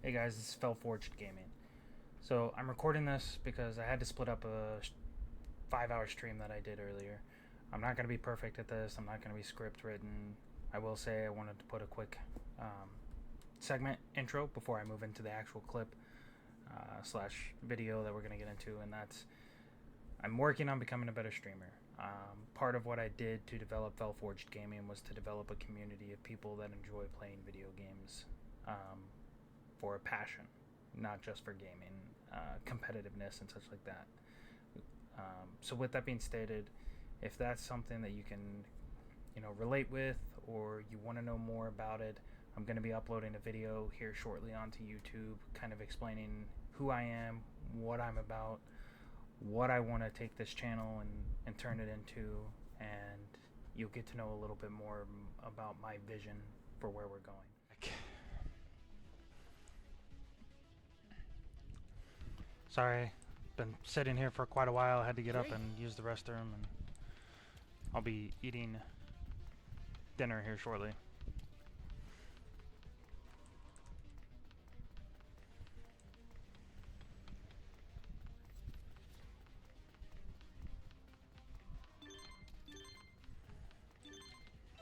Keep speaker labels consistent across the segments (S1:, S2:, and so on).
S1: Hey guys, this is Forged Gaming. So I'm recording this because I had to split up a 5-hour stream that I did earlier. I'm not going to be perfect at this. I'm not going to be script written. I will say I wanted to put a quick segment intro before I move into the actual clip slash video that we're going to get into, and that's I'm working on becoming a better streamer. Part of what I did to develop Forged Gaming was to develop a community of people that enjoy playing video games for a passion, not just for gaming, competitiveness and such like that. So with that being stated, if that's something that you can, relate with, or you want to know more about it, I'm going to be uploading a video here shortly onto YouTube, kind of explaining who I am, what I'm about, what I want to take this channel and turn it into, and you'll get to know a little bit more about my vision for where we're going. Sorry, been sitting here for quite a while. I had to get up and use the restroom, and I'll be eating dinner here shortly.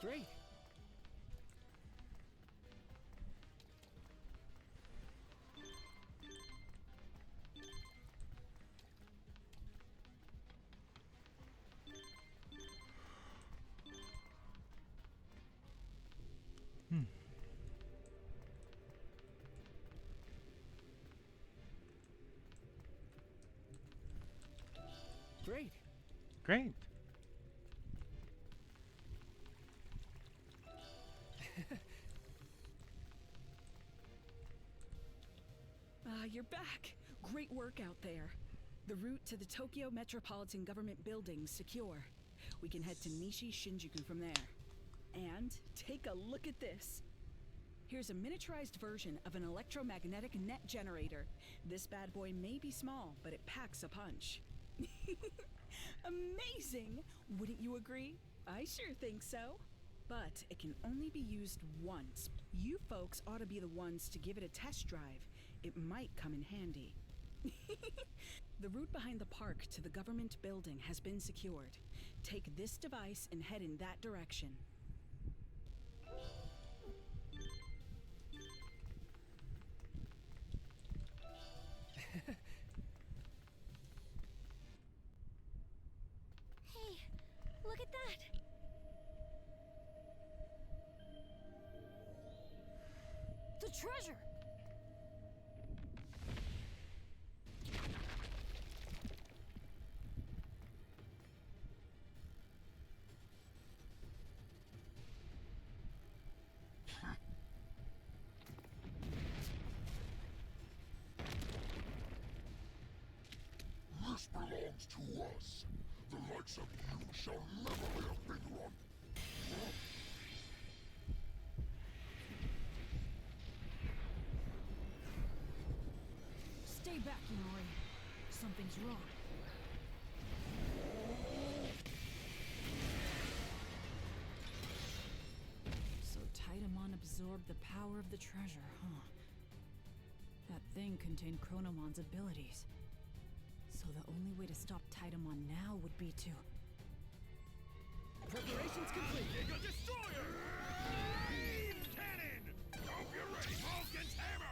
S2: Great. Great.
S1: Great.
S3: You're back. Great work out there. The route to the Tokyo Metropolitan Government Building's secure. We can head to Nishi Shinjuku from there. And take a look at this. Here's a miniaturized version of an electromagnetic net generator. This bad boy may be small, but it packs a punch. Amazing! Wouldn't you agree? I sure think so. But it can only be used once. You folks ought to be the ones to give it a test drive. It might come in handy. The route behind the park to the government building has been secured. Take this device and head in that direction.
S4: Hey, look at that! The treasure!
S5: This belongs to us. The likes of you shall never lay a finger on.
S3: Stay back, Inori. Something's wrong. So Titamon absorbed the power of the treasure, huh? That thing contained Chronomon's abilities. So the only way to stop Titamon now would be to...
S2: Preparations complete.
S5: Mega Destroyer! Beam Cannon! Hope you're ready, Vulcan's Hammer!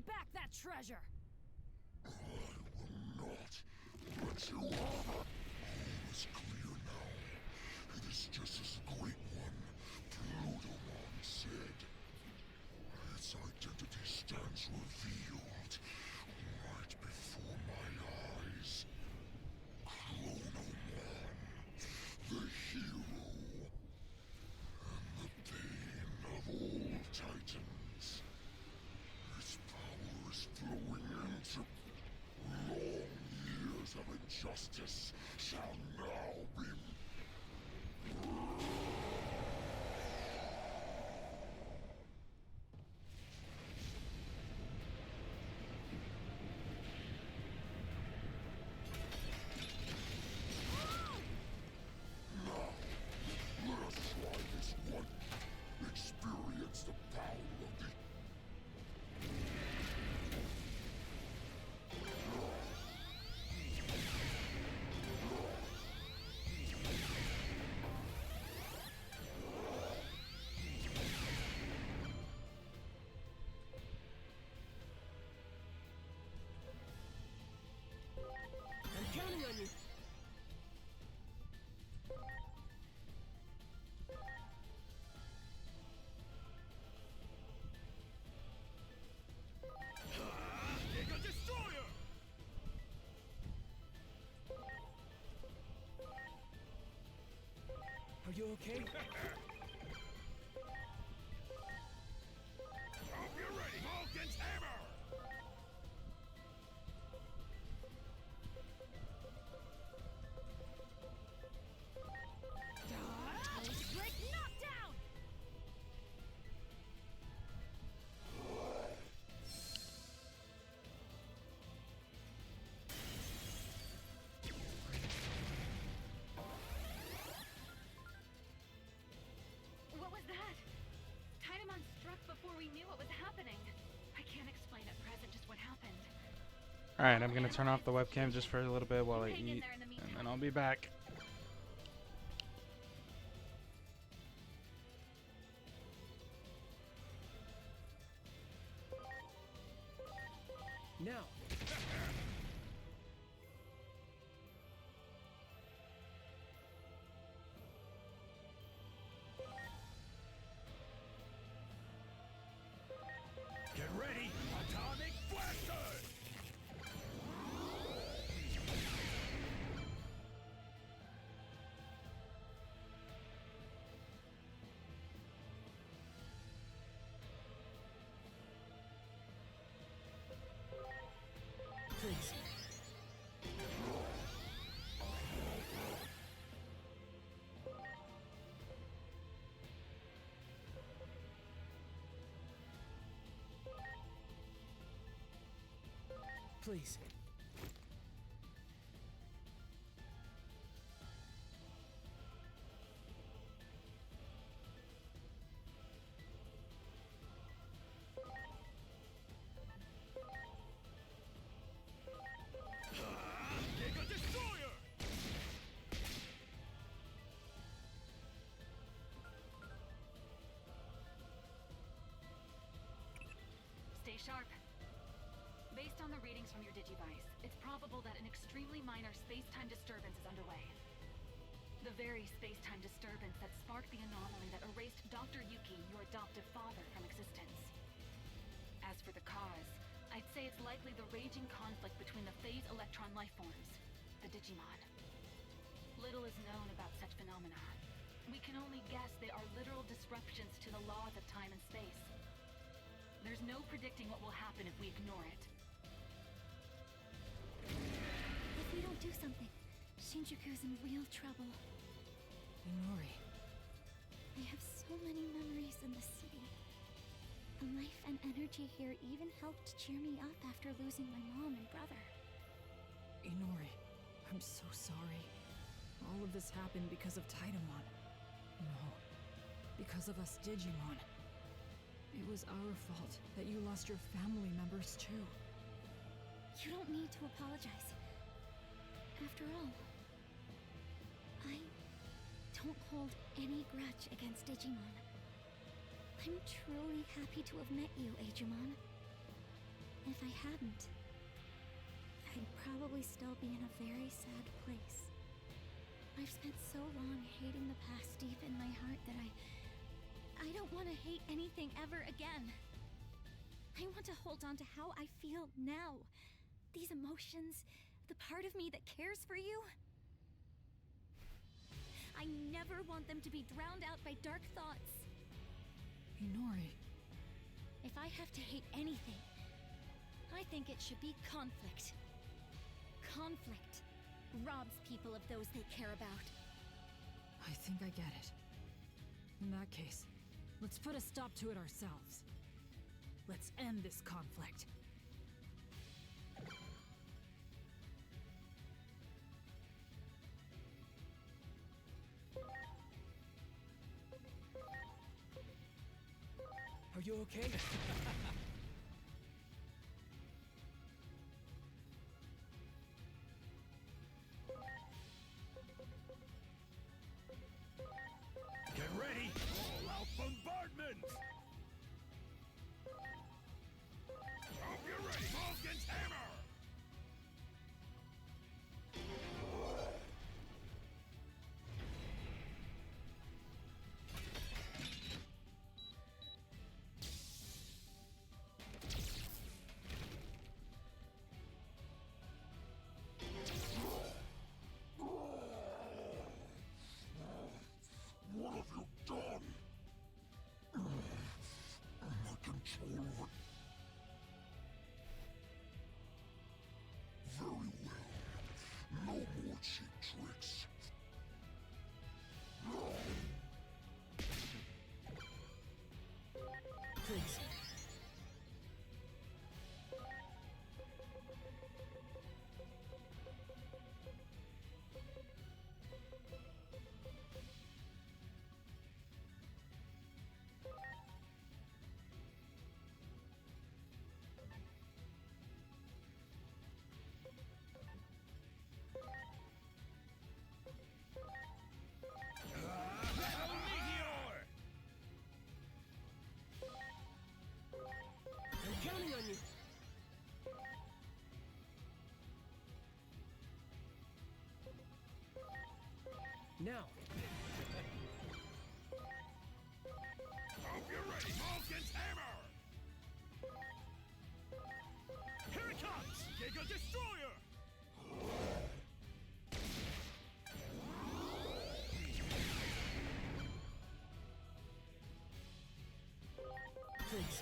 S4: me back that treasure!
S5: I will not let you have it. All is clear now. It is just as the Great One, Plutomon, said. Its identity stands revealed right before my eyes. Chronomon, the hero, and the bane of all Titans. Its power is flowing into long years of injustice shall now be. Let us try this one. Experience the power of the.
S2: I'm counting on you.
S5: Mega Destroyer!
S2: Are you okay?
S5: Hope you're ready, Vulcan's hammer!
S4: Break knockdown!
S6: What was that? Titamon struck before we knew what was happening. I can't explain at present just what happened.
S1: Alright, I'm gonna turn off the webcam just for a little bit while I
S6: Hang in
S1: eat,
S6: there in the
S1: and
S6: meantime.
S1: then I'll be back.
S2: Now.
S5: Get ready, Atomic Blaster!
S2: Please. Please.
S5: Mega Destroyer!
S6: Stay sharp. Based on the readings from your Digivice, it's probable that an extremely minor space-time disturbance is underway. The very space-time disturbance that sparked the anomaly that erased Dr. Yuki, your adoptive father, from existence. As for the cause, I'd say it's likely the raging conflict between the phase electron lifeforms, the Digimon. Little is known about such phenomena. We can only guess they are literal disruptions to the laws of time and space. There's no predicting what will happen if we ignore it.
S4: If we don't do something, Shinjuku's in real trouble.
S2: Inori.
S4: I have so many memories in the city. The life and energy here even helped cheer me up after losing my mom and brother.
S3: Inori, I'm so sorry. All of this happened because of Titamon. No, because of us Digimon. It was our fault that you lost your family members too.
S4: You don't need to apologize. After all, I don't hold any grudge against Digimon. I'm truly happy to have met you, Agumon. If I hadn't, I'd probably still be in a very sad place. I've spent so long hating the past deep in my heart that I don't want to hate anything ever again. I want to hold on to how I feel now. These emotions, the part of me that cares for you. I never want them to be drowned out by dark thoughts.
S2: Inori.
S4: If I have to hate anything, I think it should be conflict. Conflict robs people of those they care about.
S2: I think I get it. In that case, let's put a stop to it ourselves. Let's end this conflict.
S7: Are you okay?
S5: Get ready! All-out bombardment! Hope you're ready! Vulcan's hammer! What have you done? My controller. Very well. No more cheap tricks.
S2: Please.
S5: Meteor!
S2: I'm counting on you.
S7: Now.
S5: Hope you're ready! Vulcan's hammer!
S7: Here it comes! Mega Destroyer!
S2: Please.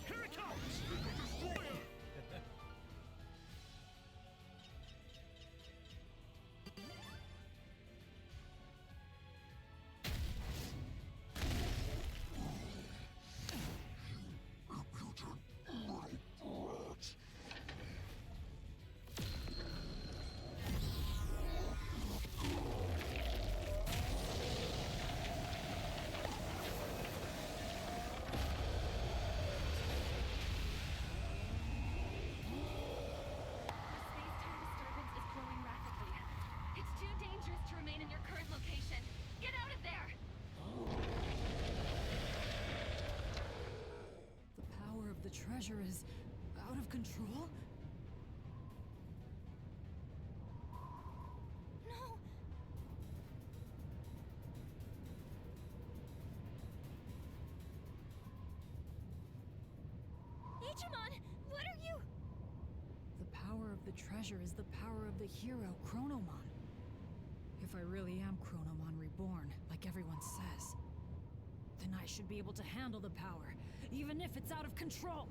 S7: Here it comes! Mega Destroyer!
S5: Impotent little brat!
S6: Space-time disturbance is growing rapidly. It's too dangerous to remain in your current location. Get out of there!
S2: The power of the treasure is out of control?
S4: No! Digimon, what are you?
S2: The power of the treasure is the power of the hero, Chronomon. If I really am Chronomon reborn, like everyone says, then I should be able to handle the power, even if it's out of control!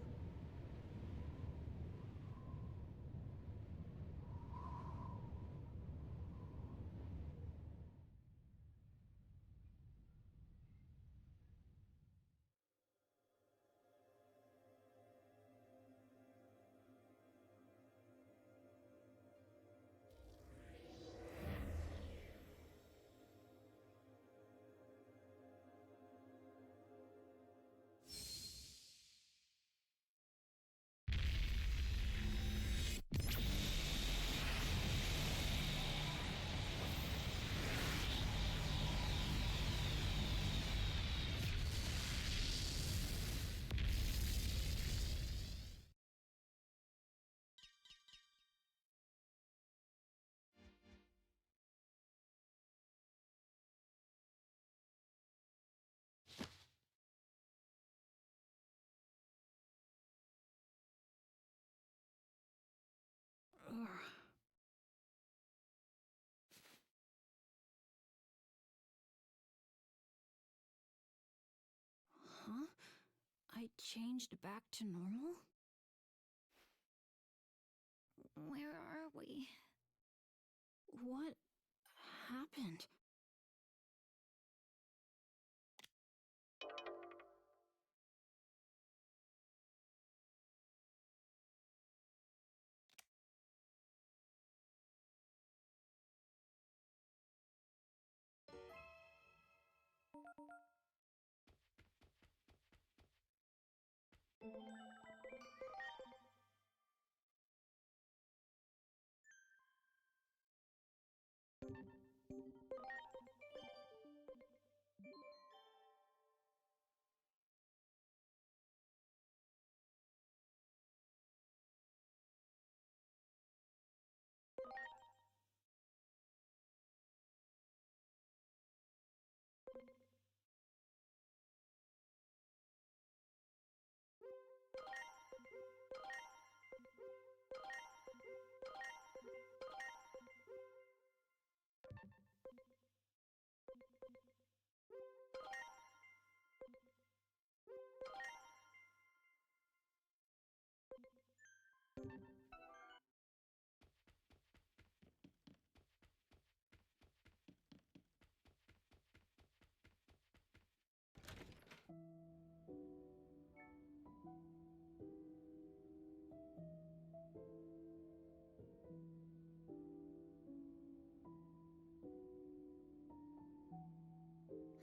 S2: I changed back to normal? Where are we? What happened?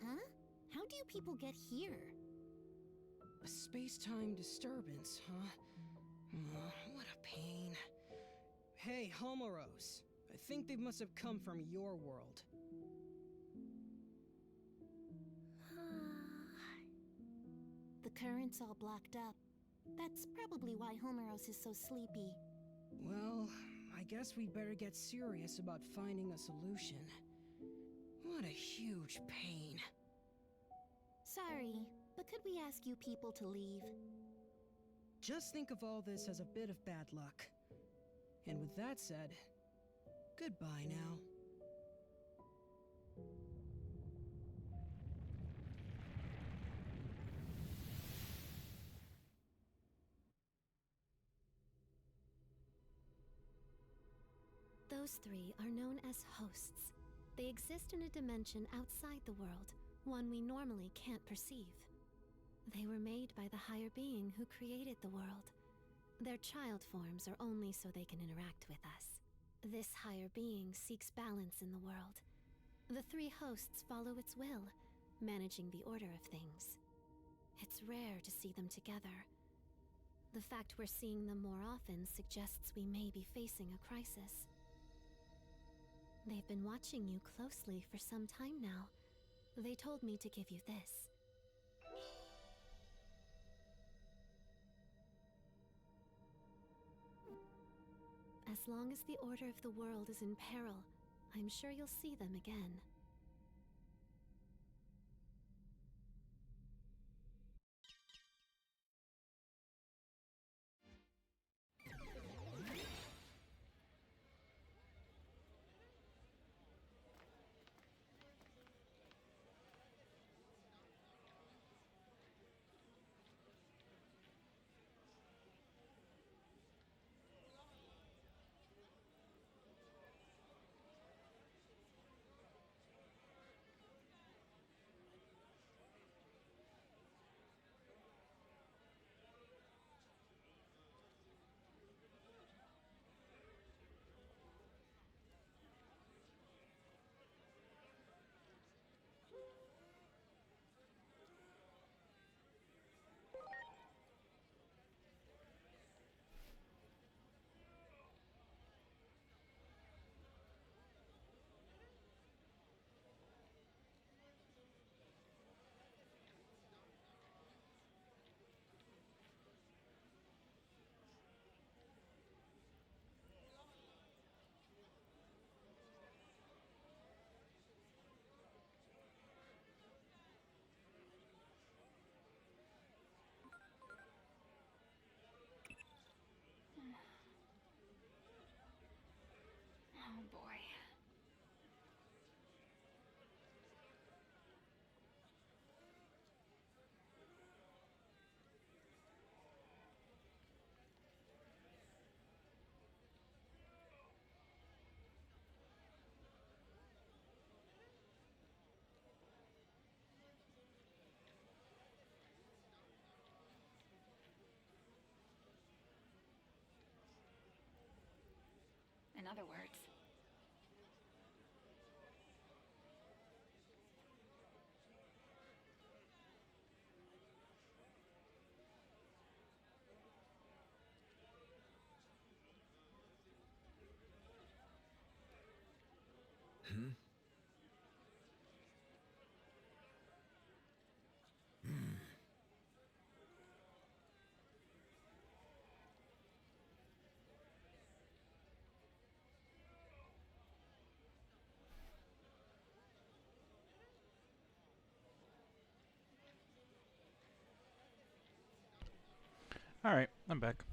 S4: Huh? How do you people get here?
S8: A space-time disturbance, huh? What a pain. Hey, Homoros. I think they must have come from your world.
S4: The current's all blocked up. That's probably why Homeros is so sleepy.
S8: Well, I guess we'd better get serious about finding a solution. What a huge pain.
S4: Sorry, but could we ask you people to leave?
S8: Just think of all this as a bit of bad luck. And with that said, goodbye now.
S9: Those three are known as hosts. They exist in a dimension outside the world, one we normally can't perceive. They were made by the higher being who created the world. Their child forms are only so they can interact with us. This higher being seeks balance in the world. The three hosts follow its will, managing the order of things. It's rare to see them together. The fact we're seeing them more often suggests we may be facing a crisis. They've been watching you closely for some time now. They told me to give you this. As long as the order of the world is in peril, I'm sure you'll see them again.
S6: other words.
S1: Alright, I'm back.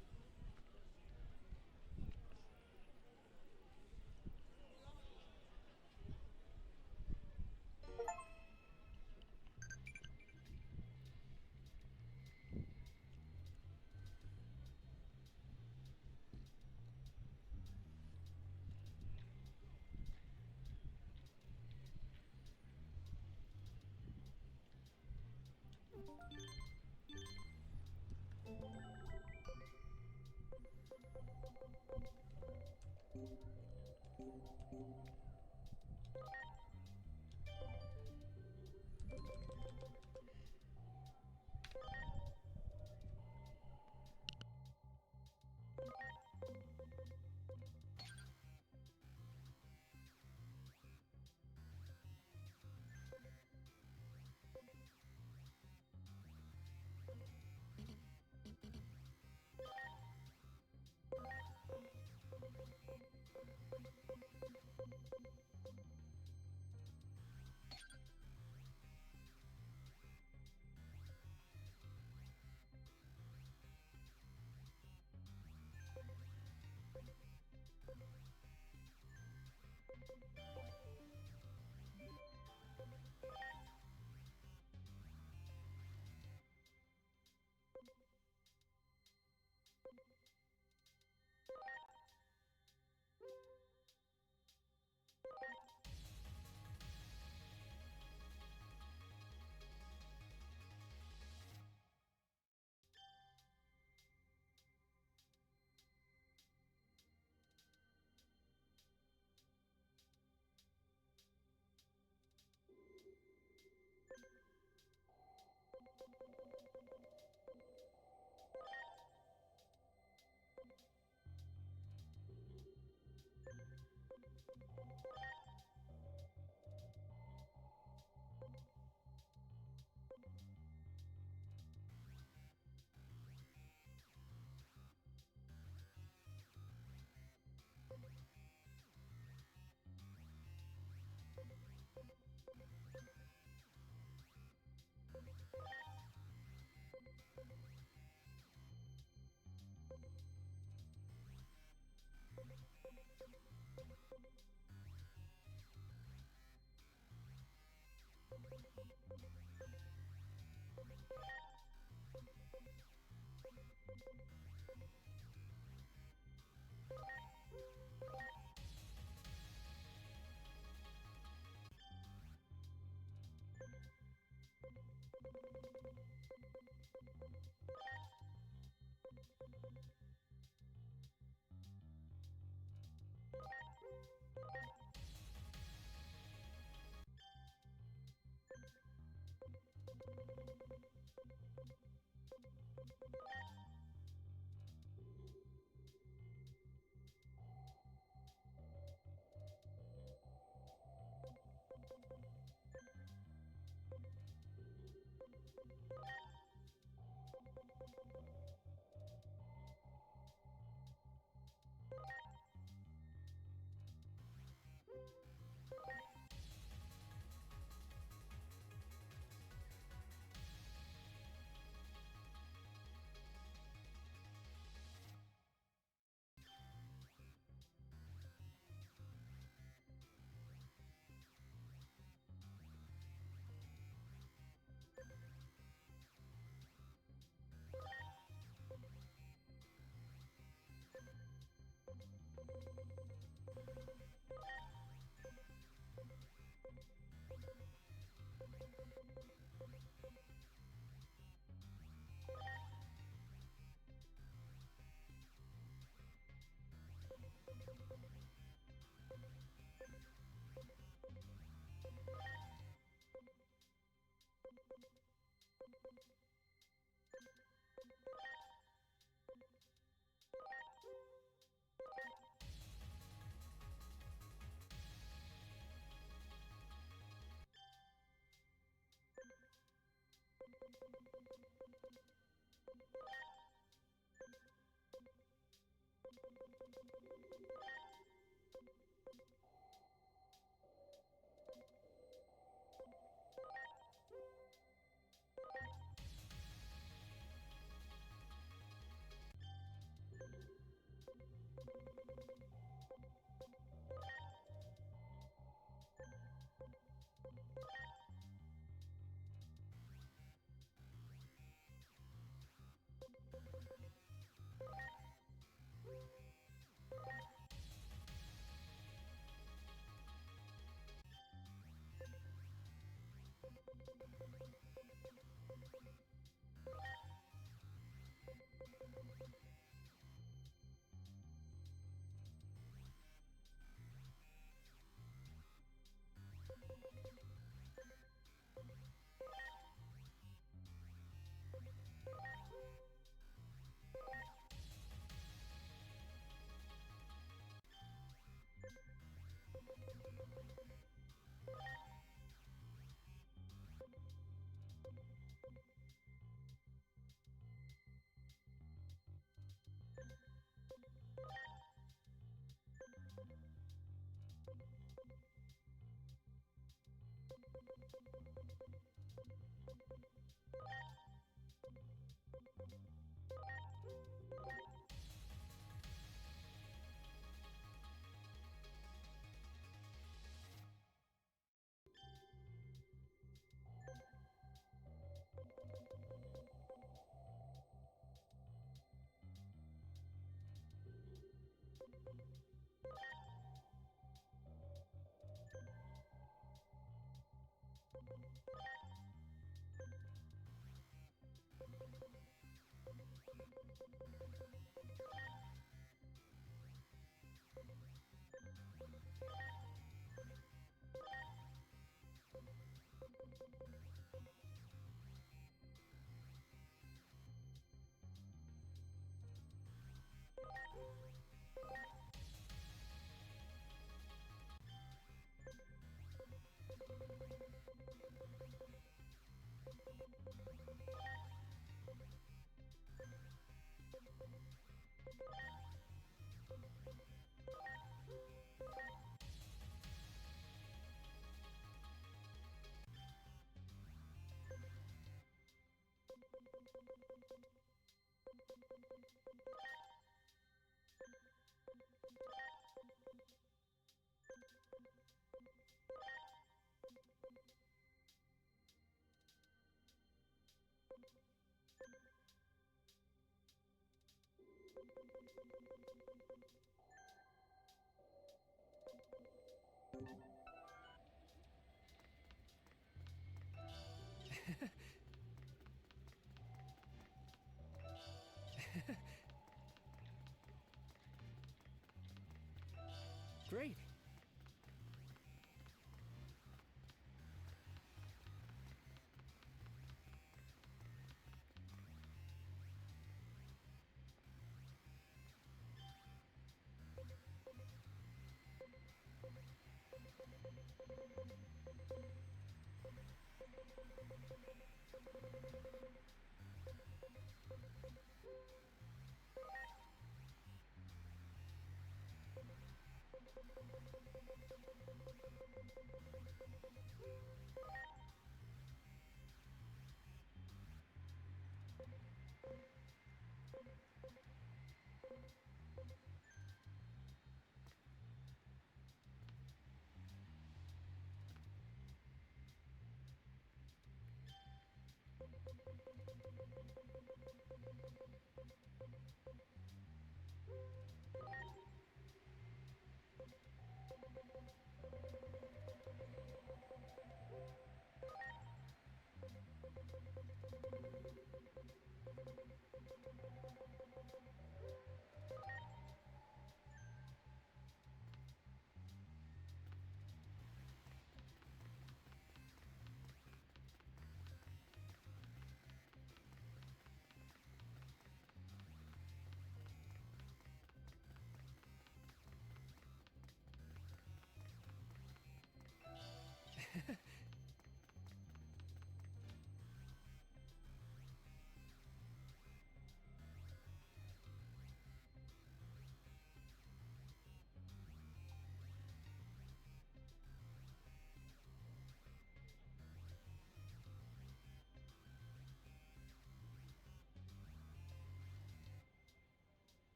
S10: Great.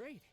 S8: Great.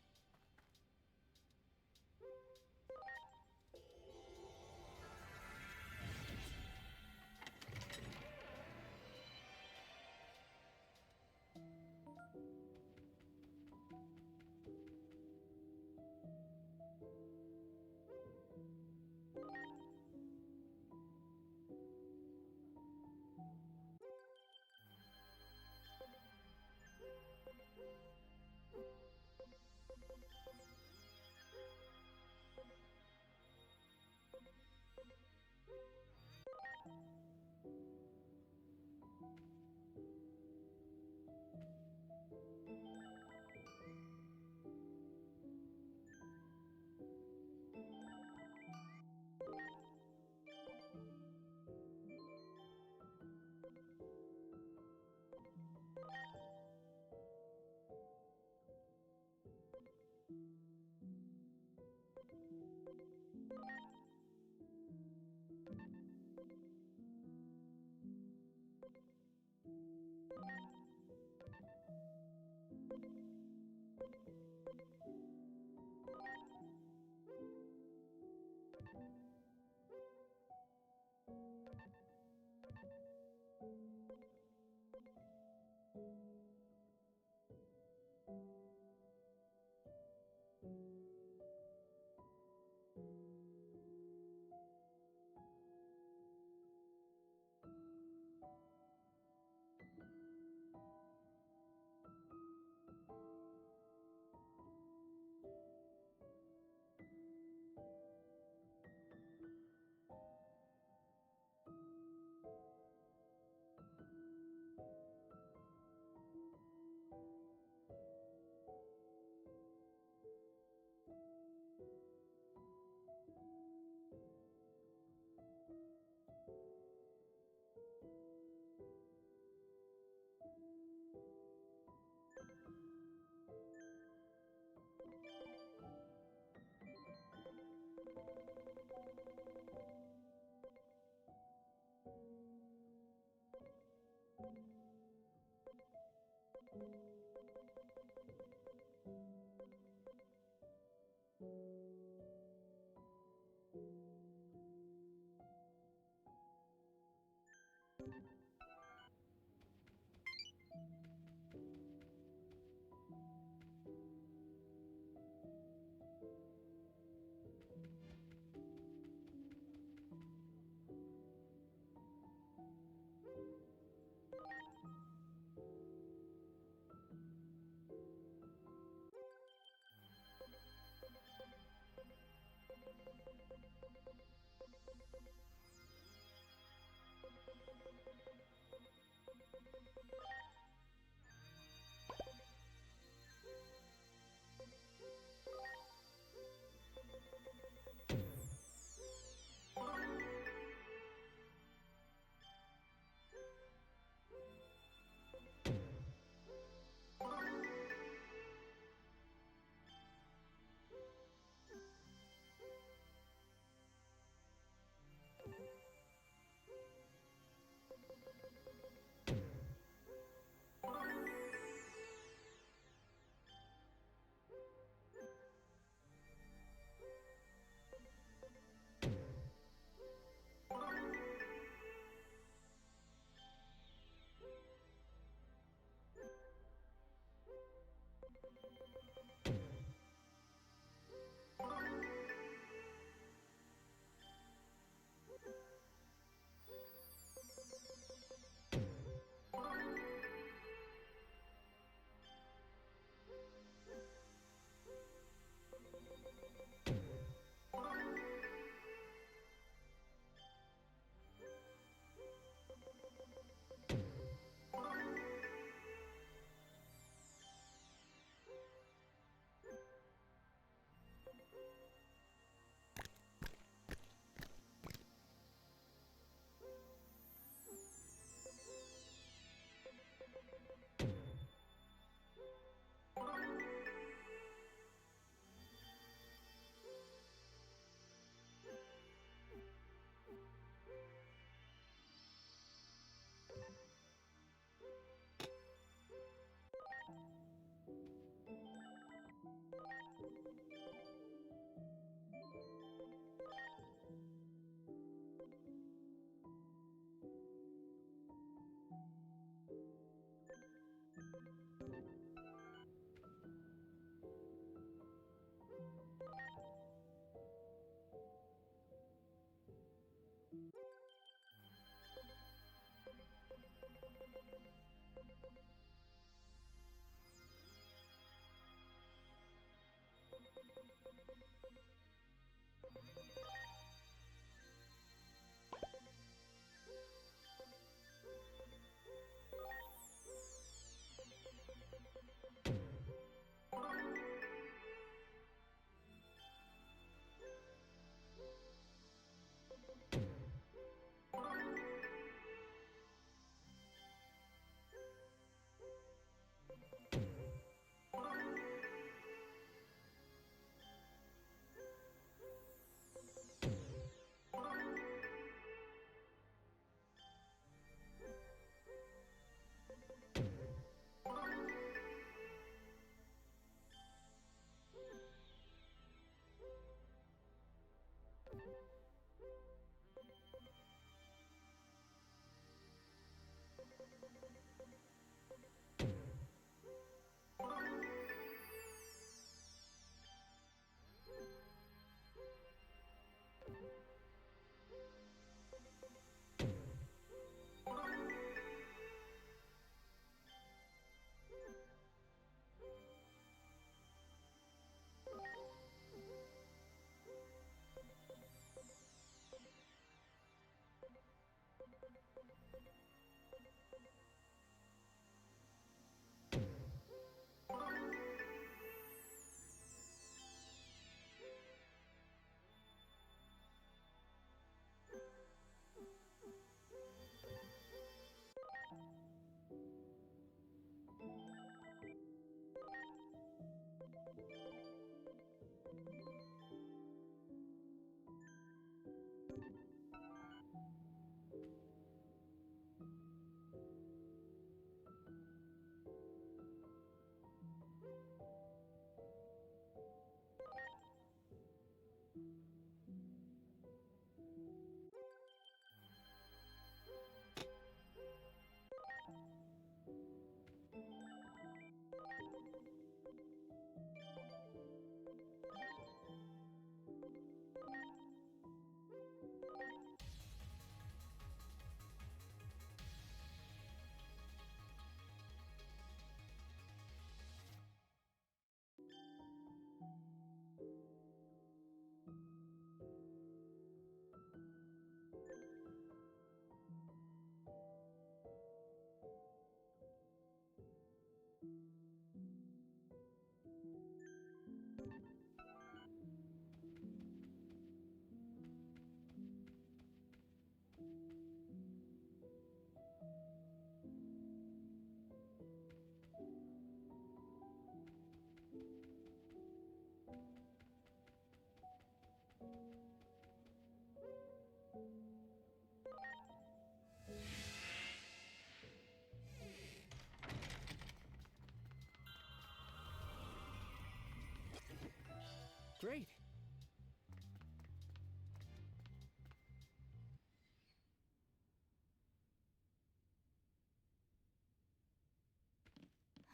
S8: Great.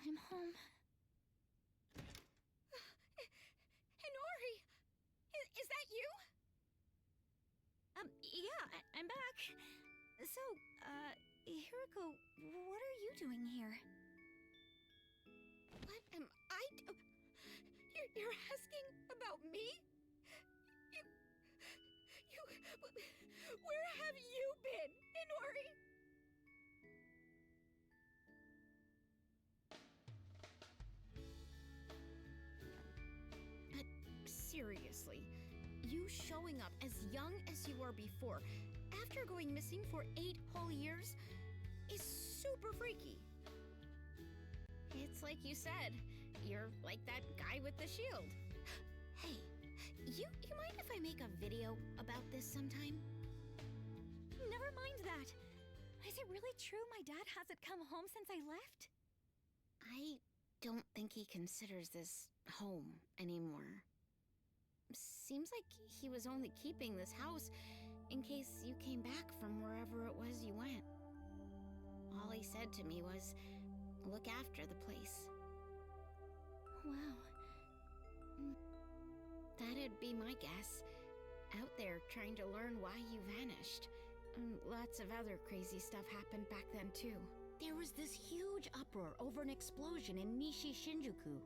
S4: I'm home. Hinori! Is that you? Yeah, I'm back. So, Hiriko, what are you doing here? What am I You're asking about me? Where have you been, Hinori? But seriously, you showing up as young as you were before, after going missing for 8 whole years, is super freaky. It's like you said, you're like that guy with the shield. Hey, you mind if I make a video about this sometime? Never mind that. Is it really true my dad hasn't come home since I left? I don't think he considers this home anymore. Seems like he was only keeping this house in case you came back from wherever it was you went. All he said to me was, look after the place. Wow. That'd be my guess. out there trying to learn why you vanished. Lots of other crazy stuff happened back then, too. There was this huge uproar over an explosion in Nishi Shinjuku.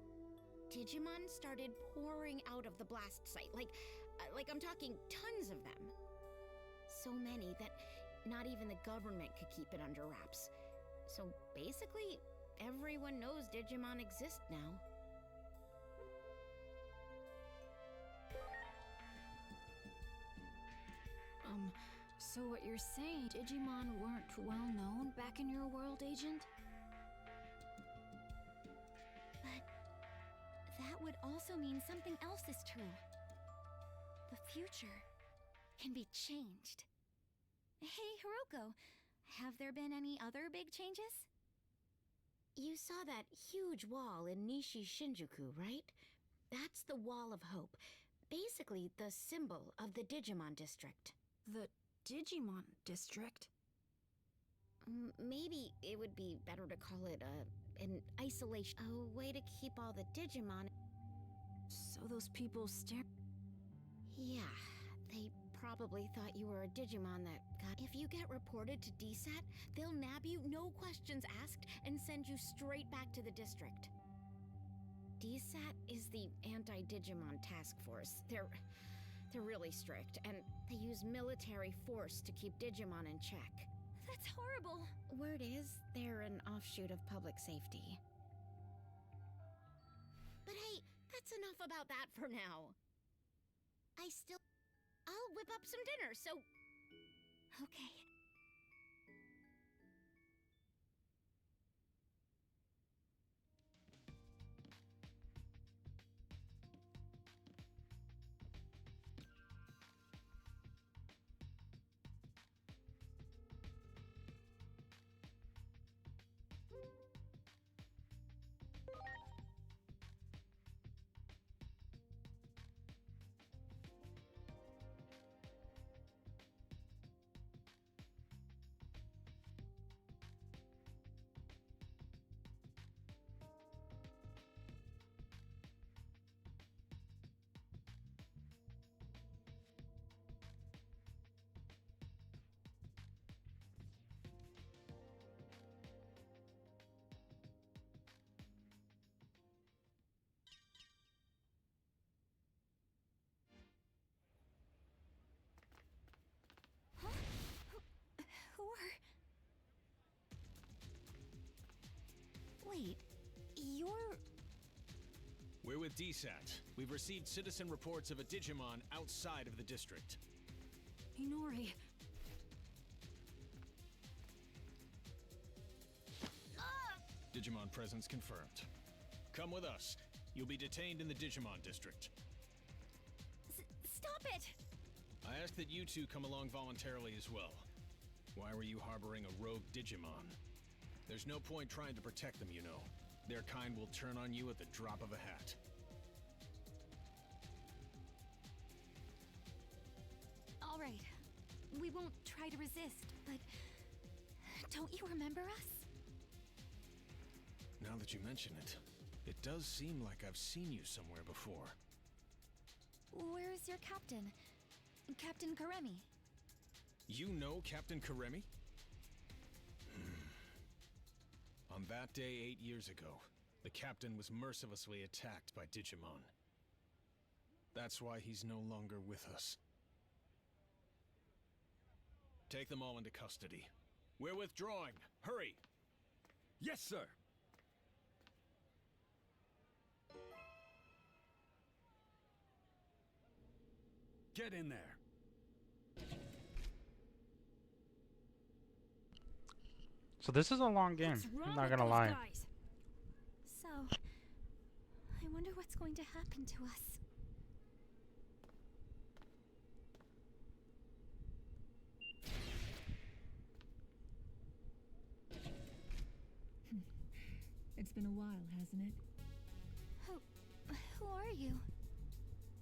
S4: Digimon started pouring out of the blast site, like I'm talking tons of them. So many that not even the government could keep it under wraps. So basically, everyone knows Digimon exist now.
S2: So what you're saying, Digimon weren't well known back in your world, Agent?
S4: But that would also mean something else is true. The future can be changed. Hey, Hiroko, have there been any other big changes? You saw that huge wall in Nishi Shinjuku, right? That's the Wall of Hope. Basically, the symbol of the Digimon district.
S2: The Digimon district?
S4: Maybe it would be better to call it an isolation. A way to keep all the Digimon.
S2: So those people stare.
S4: Yeah, they probably thought you were a Digimon that got. If you get reported to DSAT, they'll nab you, no questions asked, and send you straight back to the district. DSAT is the Anti-Digimon Task Force. They're really strict, and they use military force to keep Digimon in check. That's horrible! Word is, they're an offshoot of public safety. But hey, that's enough about that for now. I'll whip up some dinner, so... Okay. Wait, you're...
S7: We're with DSAT. We've received citizen reports of a Digimon outside of the district.
S2: Inori.
S7: Digimon presence confirmed. Come with us. You'll be detained in the Digimon district.
S4: Stop it!
S7: I ask that you two come along voluntarily as well. Why were you harboring a rogue Digimon? There's no point trying to protect them, you know. Their kind will turn on you at the drop of a hat.
S4: All right. We won't try to resist, but... Don't you remember us?
S7: Now that you mention it, it does seem like I've seen you somewhere before.
S4: Where is your captain? Captain Karemi.
S7: You know Captain Karemi? On that day 8 years ago, the captain was mercilessly attacked by Digimon. That's why he's no longer with us. Take them all into custody. We're withdrawing. Hurry!
S10: Yes, sir! Get in there.
S1: So this is a long game.
S2: What's wrong
S1: I'm not
S2: with
S1: gonna
S2: those
S1: lie.
S2: guys?
S4: So... I wonder what's going to happen to us.
S11: It's been a while, hasn't it?
S4: Who are you?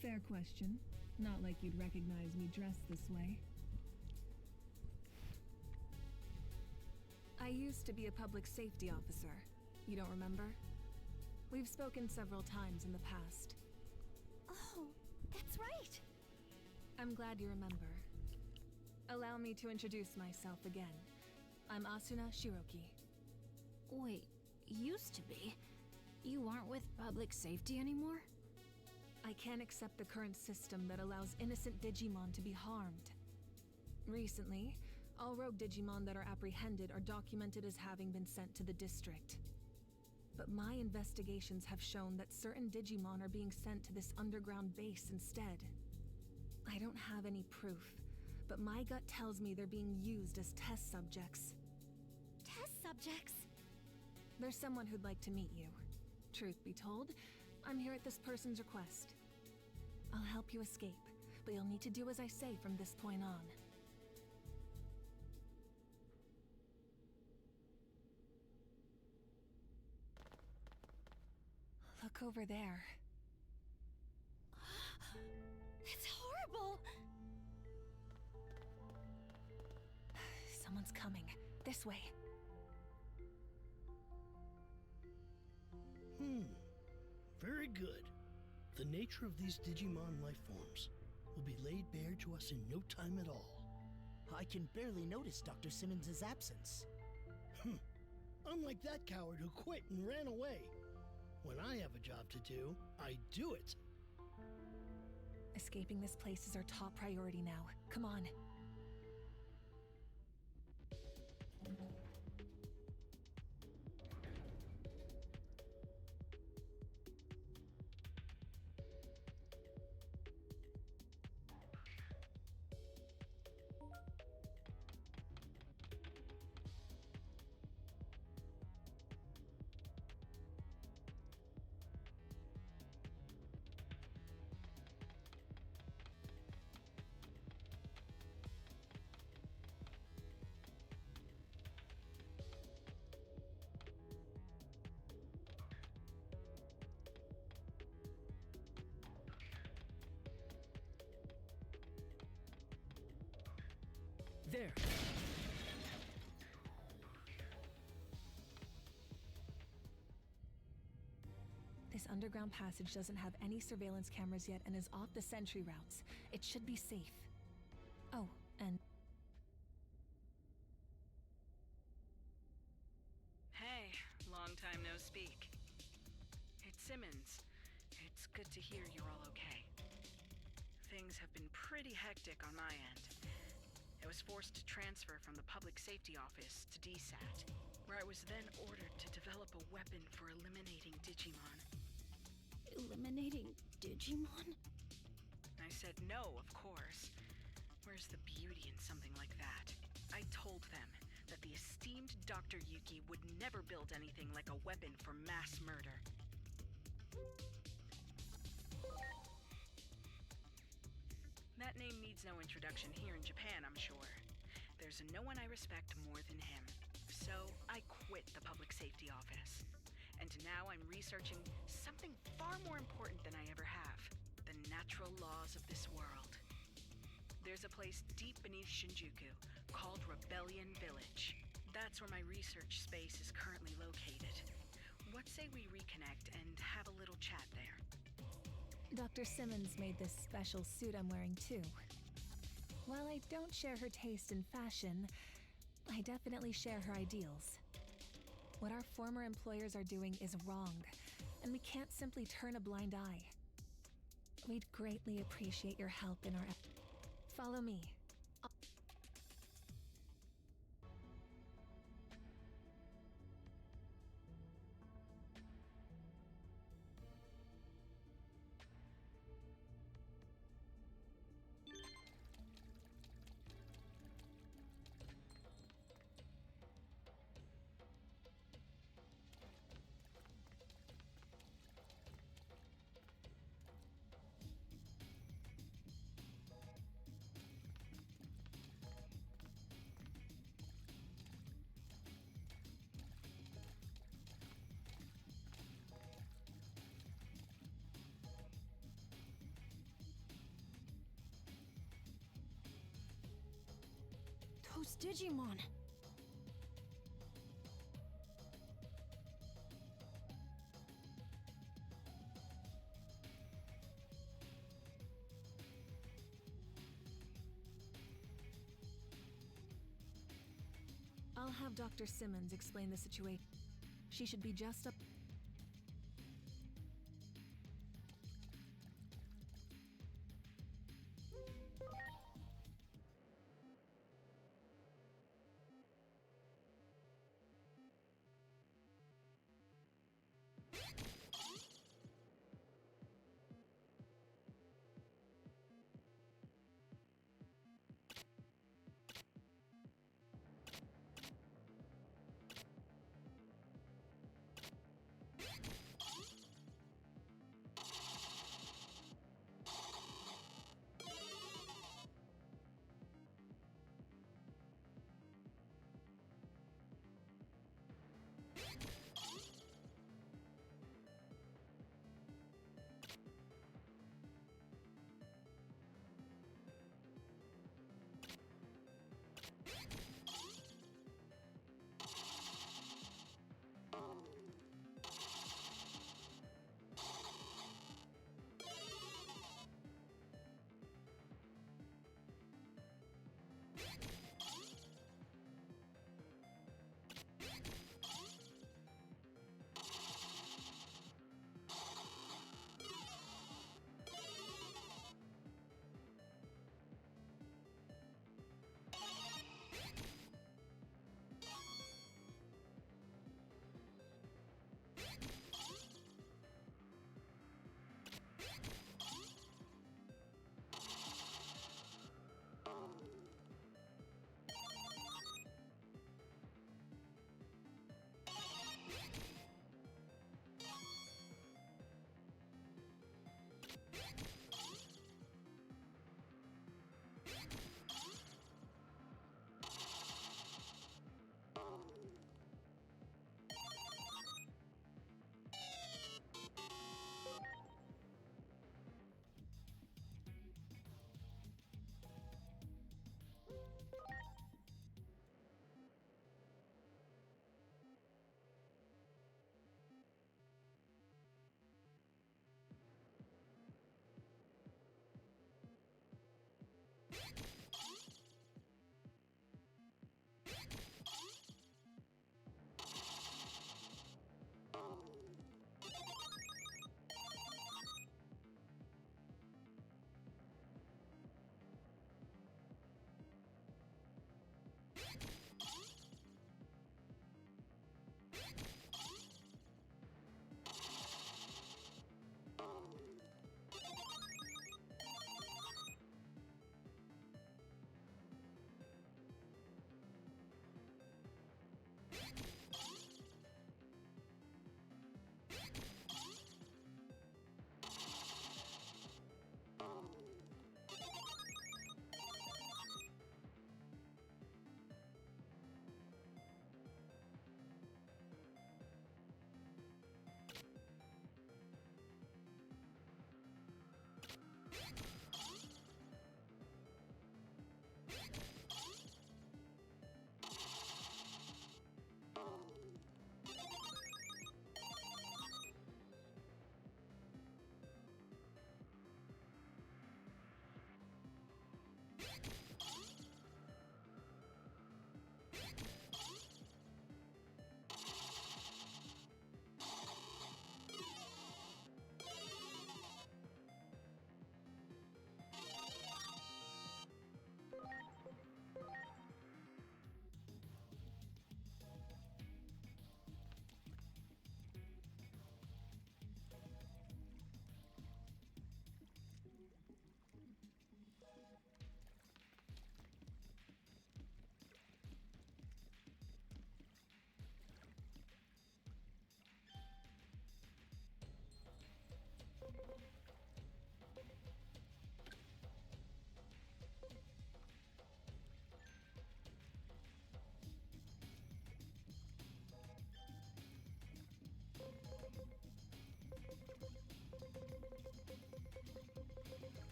S11: Fair question. Not like you'd recognize me dressed this way.
S12: I used to be a public safety officer. You don't remember? We've spoken several times in the past.
S4: Oh, that's right.
S12: I'm glad you remember. Allow me to introduce myself again. I'm Asuna Shiroki.
S2: Wait, used to be? You aren't with public safety anymore?
S12: I can't accept the current system that allows innocent Digimon to be harmed. Recently, all rogue Digimon that are apprehended are documented as having been sent to the district. But my investigations have shown that certain Digimon are being sent to this underground base instead. I don't have any proof, but my gut tells me they're being used as test subjects.
S4: Test subjects?
S12: There's someone who'd like to meet you. Truth be told, I'm here at this person's request. I'll help you escape, but you'll need to do as I say from this point on. Look over there.
S4: It's horrible!
S12: Someone's coming. This way.
S13: Very good. The nature of these Digimon life forms will be laid bare to us in no time at all.
S14: I can barely notice Dr. Simmons' absence.
S13: Unlike that coward who quit and ran away. When I have a job to do, I do it.
S12: Escaping this place is our top priority now. Come on.
S13: There.
S12: This underground passage doesn't have any surveillance cameras yet and is off the sentry routes. It should be safe. Oh, and...
S3: Hey, long time no speak. It's Simmons. It's good to hear you're all okay. Things have been pretty hectic on my end. I was forced to transfer from the Public Safety Office to DSAT, where I was then ordered to develop a weapon for eliminating Digimon.
S4: Eliminating Digimon?
S3: I said no, of course. Where's the beauty in something like that? I told them that the esteemed Dr. Yuki would never build anything like a weapon for mass murder. That name needs no introduction here in Japan, I'm sure. There's no one I respect more than him. So I quit the Public Safety Office. And now I'm researching something far more important than I ever have. The natural laws of this world. There's a place deep beneath Shinjuku called Rebellion Village. That's where my research space is currently located. What say we reconnect and have a little chat there?
S12: Dr. Simmons made this special suit I'm wearing too. While I don't share her taste in fashion, I definitely share her ideals. What our former employers are doing is wrong, and we can't simply turn a blind eye. We'd greatly appreciate your help in our efforts. Follow me.
S2: Those Digimon!
S12: I'll have Dr. Simmons explain the situation. She should be just up.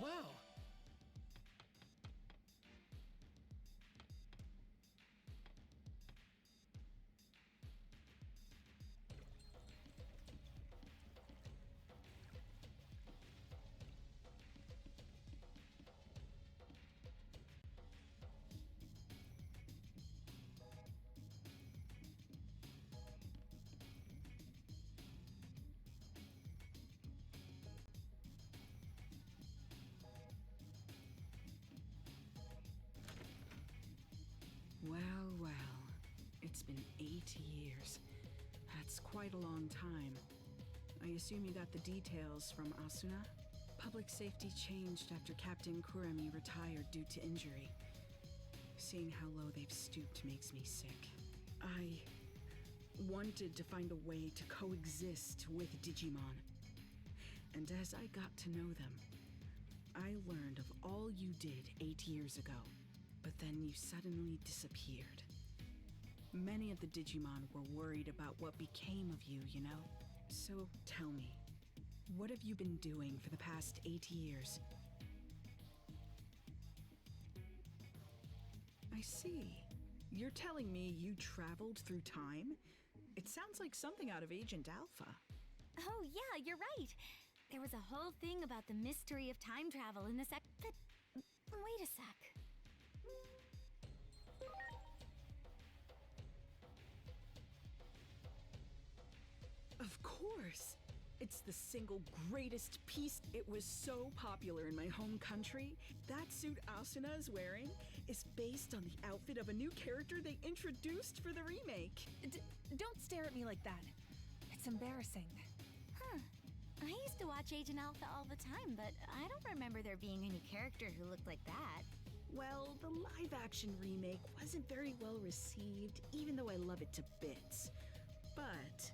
S13: Wow!
S3: Well, well. It's been 8 years. That's quite a long time. I assume you got the details from Asuna? Public safety changed after Captain Kuremi retired due to injury. Seeing how low they've stooped makes me sick. I wanted to find a way to coexist with Digimon. And as I got to know them, I learned of all you did 8 years ago. But then you suddenly disappeared. Many of the Digimon were worried about what became of you, you know? So tell me, what have you been doing for the past 8 years? I see. You're telling me you traveled through time? It sounds like something out of Agent Alpha.
S4: Oh yeah, you're right. There was a whole thing about the mystery of time travel in the but wait a sec.
S3: Of course! It's the single greatest piece. It was so popular in my home country. That suit Asuna is wearing is based on the outfit of a new character they introduced for the remake.
S12: Don't stare at me like that. It's embarrassing.
S4: Huh. I used to watch Agent Alpha all the time, but I don't remember there being any character who looked like that.
S3: Well, the live-action remake wasn't very well received, even though I love it to bits. But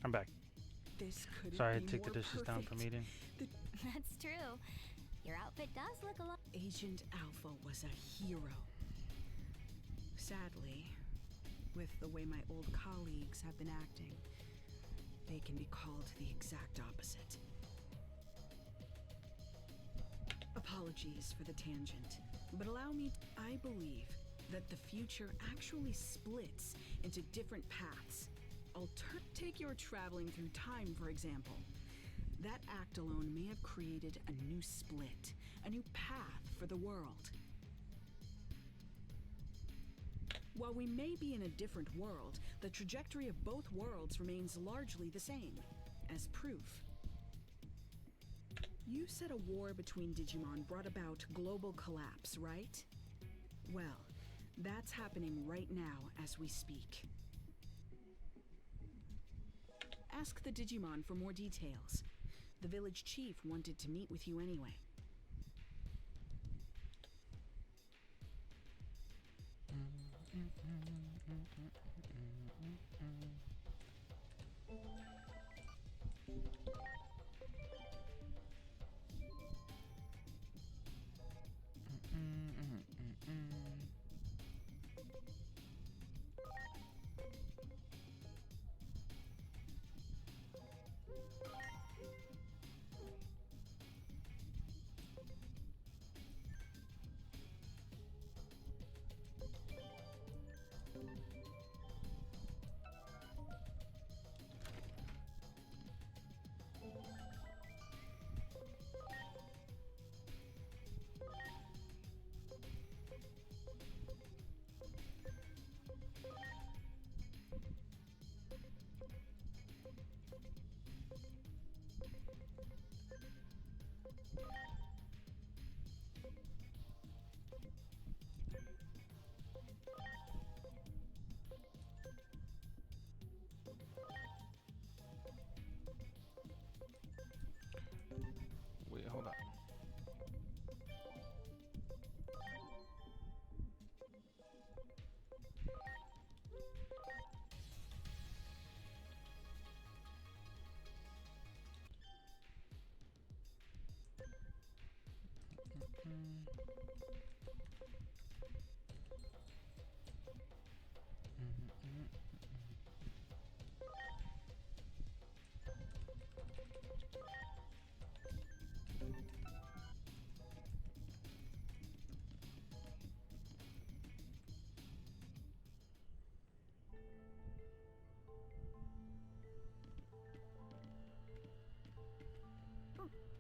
S1: I'm back.
S3: This couldn't
S1: Sorry, I
S3: be
S1: took the
S3: more
S1: dishes down from
S3: perfect.
S1: eating.
S4: That's true. Your outfit does look a lot.
S3: Agent Alpha was a hero. Sadly, with the way my old colleagues have been acting, they can be called the exact opposite. Apologies for the tangent, but allow me I believe that the future actually splits into different paths. Take your traveling through time, for example. That act alone may have created a new split, a new path for the world. While we may be in a different world, the trajectory of both worlds remains largely the same, as proof. You said a war between Digimon brought about global collapse, right? Well, that's happening right now as we speak. Ask the Digimon for more details. The village chief wanted to meet with you anyway.
S1: Wait, hold on.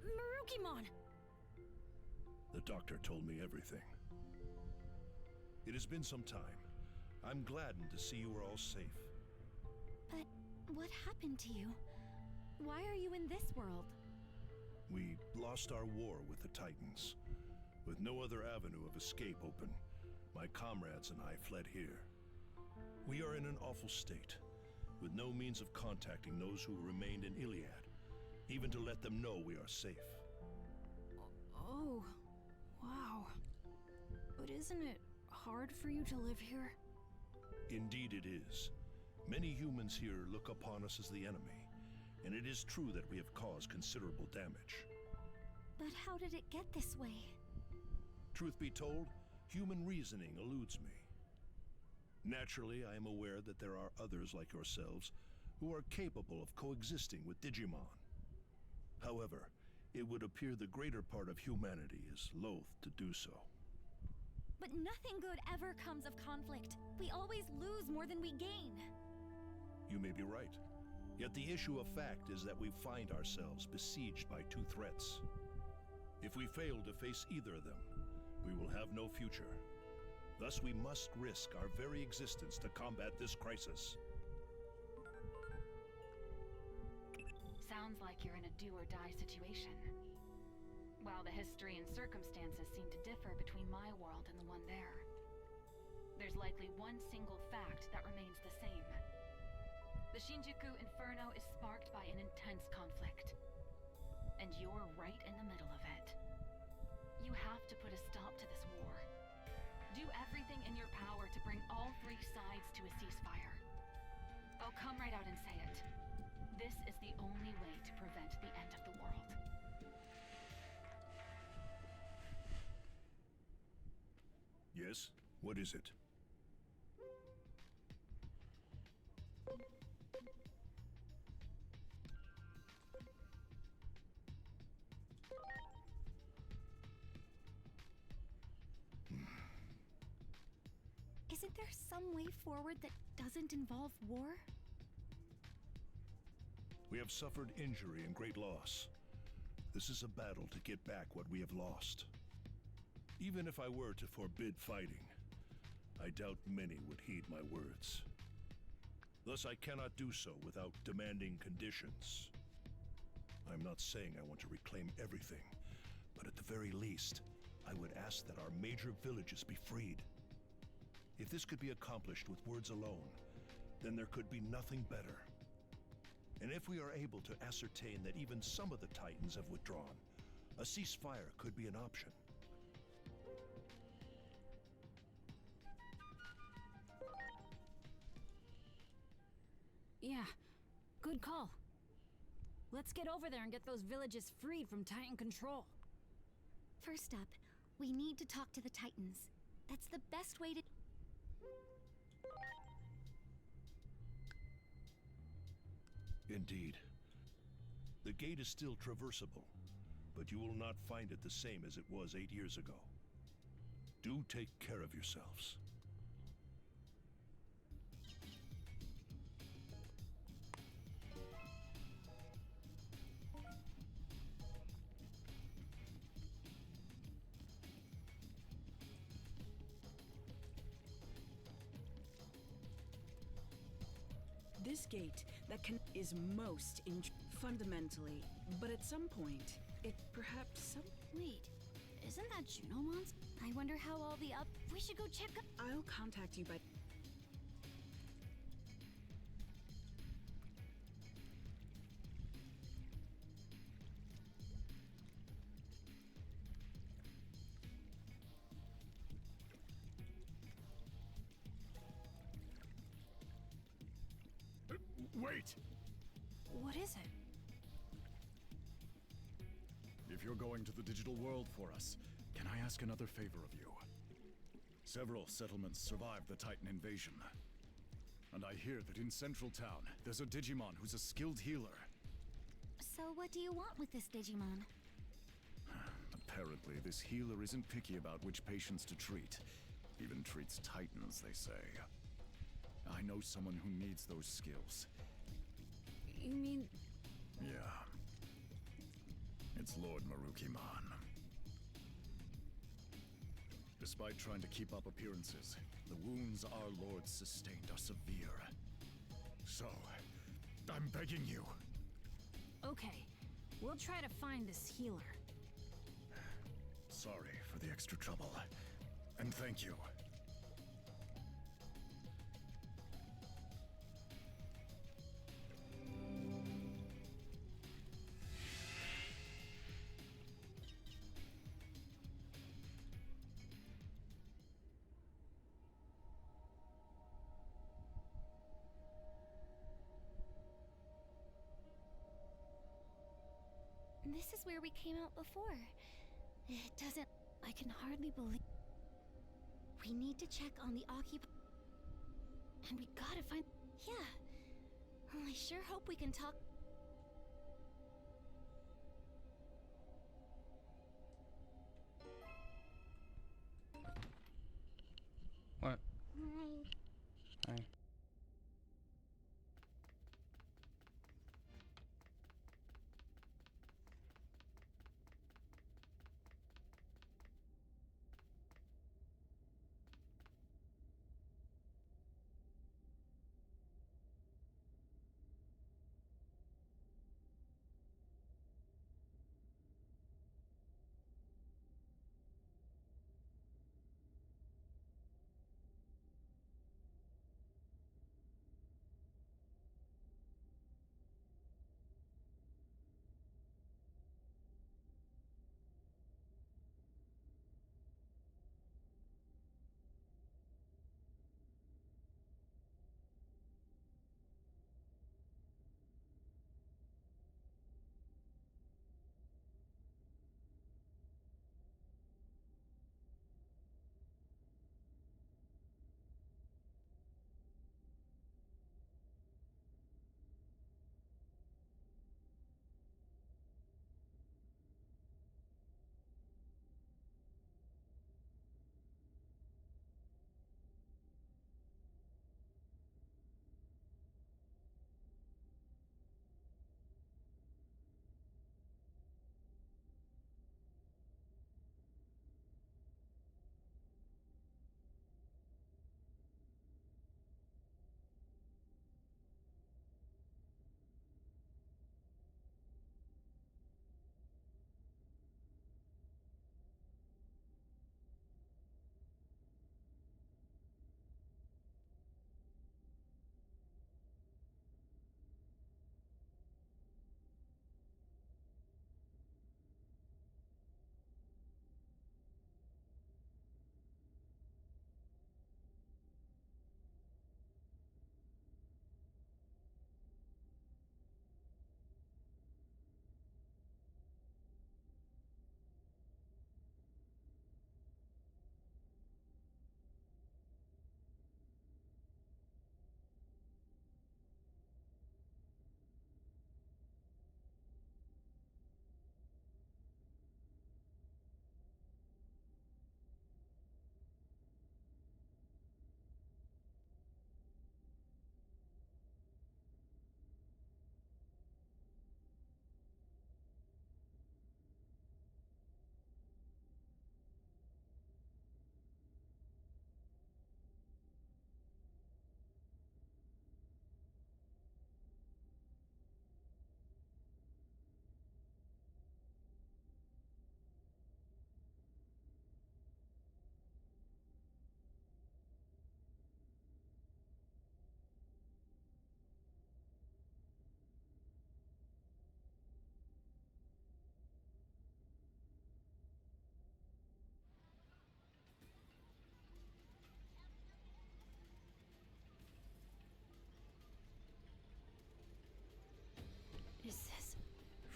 S2: Marukimon!
S5: The doctor told me everything. It has been some time. I'm gladdened to see you are all safe.
S4: But what happened to you? Why are you in this world?
S5: We lost our war with the Titans. With no other avenue of escape open, my comrades and I fled here. We are in an awful state, with no means of contacting those who remained in Iliad, even to let them know we are safe.
S2: Oh, wow. But isn't it hard for you to live here?
S5: Indeed it is. Many humans here look upon us as the enemy, and it is true that we have caused considerable damage.
S4: But how did it get this way?
S5: Truth be told, human reasoning eludes me. Naturally, I am aware that there are others like yourselves who are capable of coexisting with Digimon. However, it would appear the greater part of humanity is loath to do so.
S4: But nothing good ever comes of conflict. We always lose more than we gain.
S5: You may be right. Yet the issue of fact is that we find ourselves besieged by two threats. If we fail to face either of them, we will have no future. Thus, we must risk our very existence to combat this crisis.
S6: Sounds like you're in a do-or-die situation. While the history and circumstances seem to differ between my world and the one there, there's likely one single fact that remains the same. The Shinjuku Inferno is sparked by an intense conflict, and you're right in the middle of it. You have to put a stop to this war. Do everything in your power to bring all three sides to a ceasefire. I'll come right out and say it.
S5: What is it?
S4: Isn't there some way forward that doesn't involve war?
S5: We have suffered injury and great loss. This is a battle to get back what we have lost. Even if I were to forbid fighting, I doubt many would heed my words. Thus, I cannot do so without demanding conditions. I'm not saying I want to reclaim everything, but at the very least, I would ask that our major villages be freed. If this could be accomplished with words alone, then there could be nothing better. And if we are able to ascertain that even some of the Titans have withdrawn, a ceasefire could be an option.
S2: Yeah, good call. Let's get over there and get those villages freed from Titan control.
S4: First up, we need to talk to the Titans. That's the best way to...
S5: Indeed. The gate is still traversable, but you will not find it the same as it was 8 years ago. Do take care of yourselves.
S3: This gate that is most fundamentally, but at some point, it perhaps
S4: Wait, isn't that Junomon's? I wonder how all the up... We should go check up...
S3: I'll contact you by...
S10: Wait!
S2: What is it?
S10: If you're going to the digital world for us, can I ask another favor of you? Several settlements survived the Titan invasion. And I hear that in Central Town, there's a Digimon who's a skilled healer.
S4: So what do you want with this Digimon?
S10: Apparently, this healer isn't picky about which patients to treat. Even treats Titans, they say. I know someone who needs those skills.
S2: You mean...
S10: Yeah. It's Lord Marukimon. Despite trying to keep up appearances, the wounds our lord sustained are severe. So, I'm begging you.
S2: Okay, we'll try to find this healer.
S10: Sorry for the extra trouble. And thank you.
S4: This is where we came out before. It doesn't... I can hardly believe... We need to check on the and we gotta find... Yeah. Well, I sure hope we can talk...
S1: What?
S4: Hi.
S1: Hi.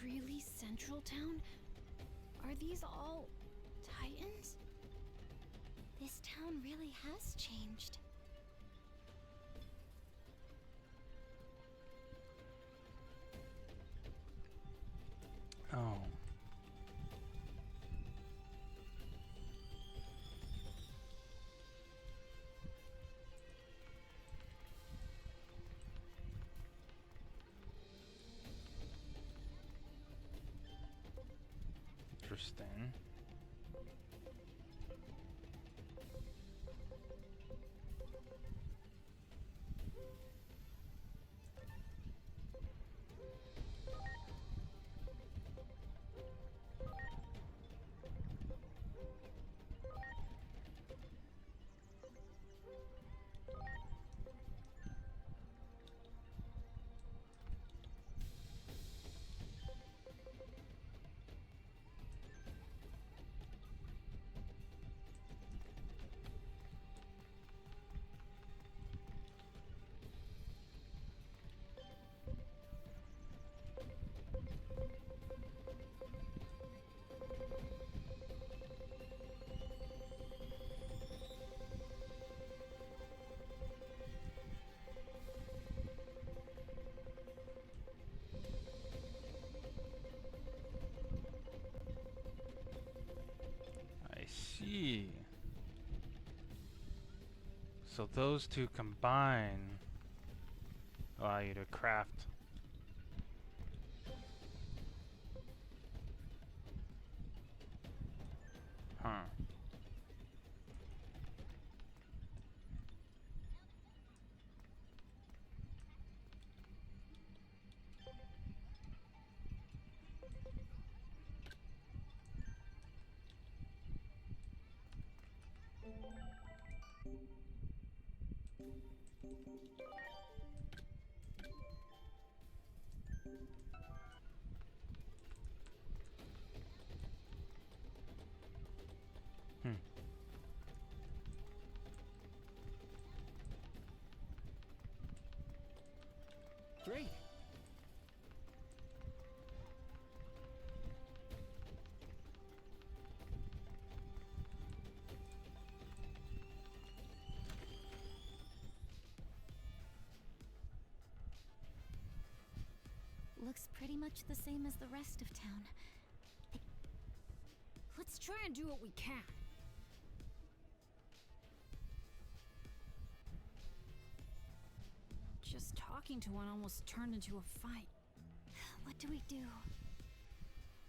S4: really Central Town? Are these all Titans? This town really has changed.
S1: Oh. Interesting. I see. So those two combine allow you to craft. Huh.
S8: Great.
S4: Looks pretty much the same as the rest of town.
S2: Let's try and do what we can. Just talking to one almost turned into a fight.
S4: What do we do?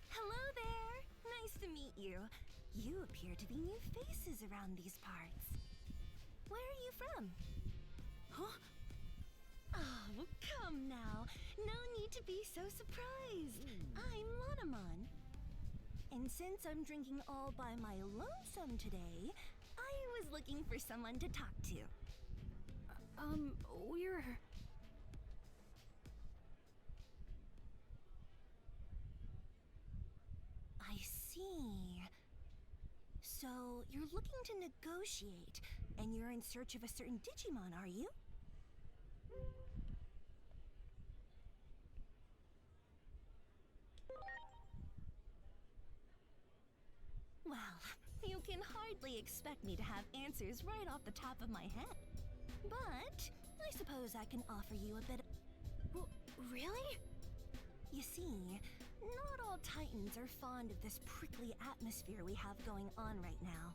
S15: Hello there! Nice to meet you. You appear to be new faces around these parts. Where are you from? Huh? Oh, come now. No need to be so surprised. I'm Lanamon. And since I'm drinking all by my lonesome today, I was looking for someone to talk to.
S2: We're...
S15: I see. So, you're looking to negotiate, and you're in search of a certain Digimon, are you? Well, you can hardly expect me to have answers right off the top of my head. But I suppose I can offer you a bit of...
S4: Really?
S15: You see, not all Titans are fond of this prickly atmosphere we have going on right now.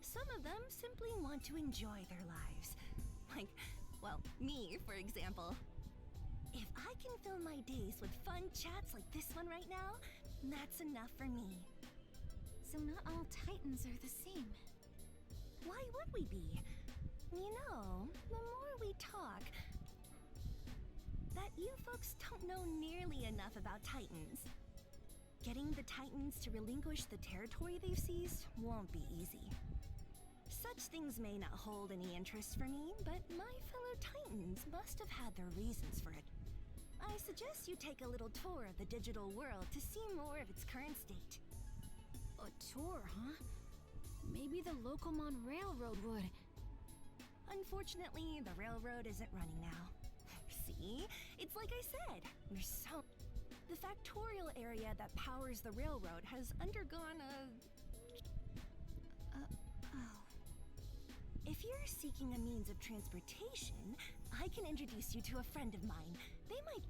S15: Some of them simply want to enjoy their lives. Like, well, me, for example. If I can fill my days with fun chats like this one right now, that's enough for me.
S4: So not all Titans are the same.
S15: Why would we be? You know, the more we talk, that you folks don't know nearly enough about Titans. Getting the Titans to relinquish the territory they've seized won't be easy. Such things may not hold any interest for me, but my fellow Titans must have had their reasons for it. I suggest you take a little tour of the digital world to see more of its current state.
S2: A tour, huh? Maybe the Locomon Railroad would.
S15: Unfortunately, the railroad isn't running now. See? It's like I said, we're so... The factorial area that powers the railroad has undergone a... oh. If you're seeking a means of transportation, I can introduce you to a friend of mine. They might...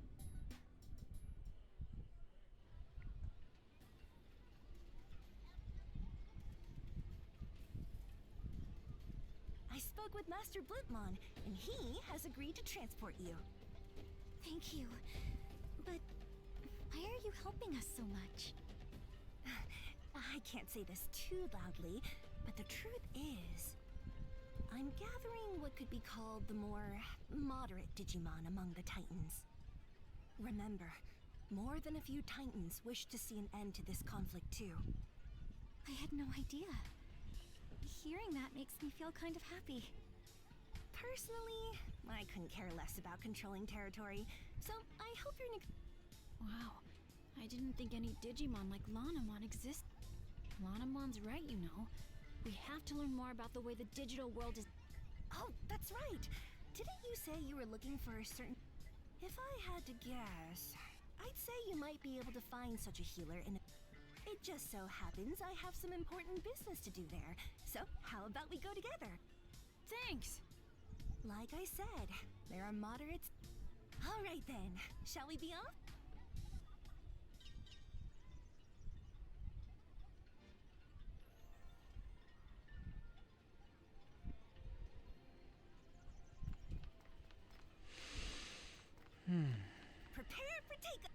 S15: I spoke with Master Blipmon, and he has agreed to transport you.
S4: Thank you. But why are you helping us so much?
S15: I can't say this too loudly, but the truth is, I'm gathering what could be called the more moderate Digimon among the Titans. Remember, more than a few Titans wish to see an end to this conflict too.
S4: I had no idea. Hearing that makes me feel kind of happy.
S15: Personally, I couldn't care less about controlling territory, so I hope you're
S2: Wow, I didn't think any Digimon like Lanamon exist. Lanamon's right, you know. We have to learn more about the way the digital world is...
S15: Oh, that's right! Didn't you say you were looking for a certain... If I had to guess, I'd say you might be able to find such a healer in... It just so happens I have some important business to do there, so how about we go together?
S2: Thanks!
S15: Like I said, there are moderates... Alright then, shall we be off? Prepare for takeoff!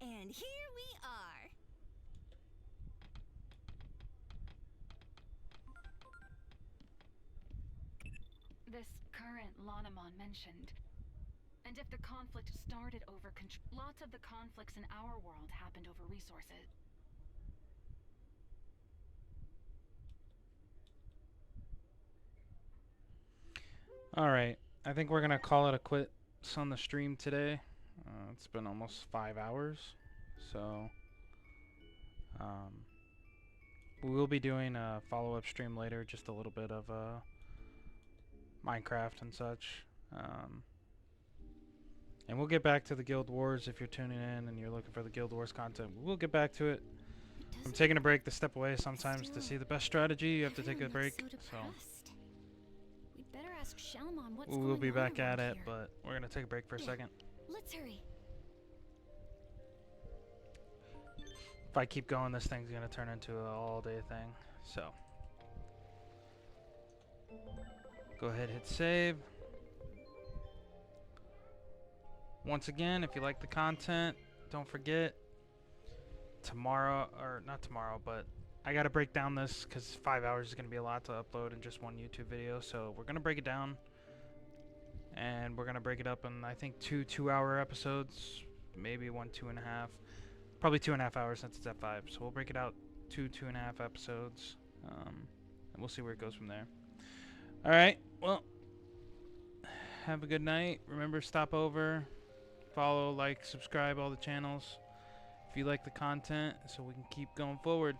S15: And here we are!
S6: This current Lanamon mentioned. And if the conflict started over control, lots of the conflicts in our world happened over resources.
S1: Alright, I think we're gonna call it a quits on the stream today. It's been almost 5 hours, so we will be doing a follow-up stream later, just a little bit of Minecraft and such. And we'll get back to the Guild Wars if you're tuning in and you're looking for the Guild Wars content. We'll get back to it. I'm taking a break to step away sometimes to see the best strategy. You have to take a break, so
S2: We'd better ask Shalmon what's
S1: we'll be
S2: going on
S1: back at
S2: around
S1: it,
S2: here.
S1: but we're gonna take a break for a second.
S4: Let's hurry.
S1: If I keep going, this thing's gonna turn into an all-day thing. So go ahead, hit save. Once again, if you like the content, don't forget tomorrow, or not tomorrow, but I gotta break down this because 5 hours is gonna be a lot to upload in just one YouTube video. So we're gonna break it down, and we're gonna break it up in, I think, 2 2-hour episodes, maybe 1 2.5, probably 2.5 hours since it's at 5. So we'll break it out 2 2.5 episodes, and we'll see where it goes from there. All right, well, have a good night. Remember, stop over, follow, like, subscribe all the channels if you like the content, so we can keep going forward.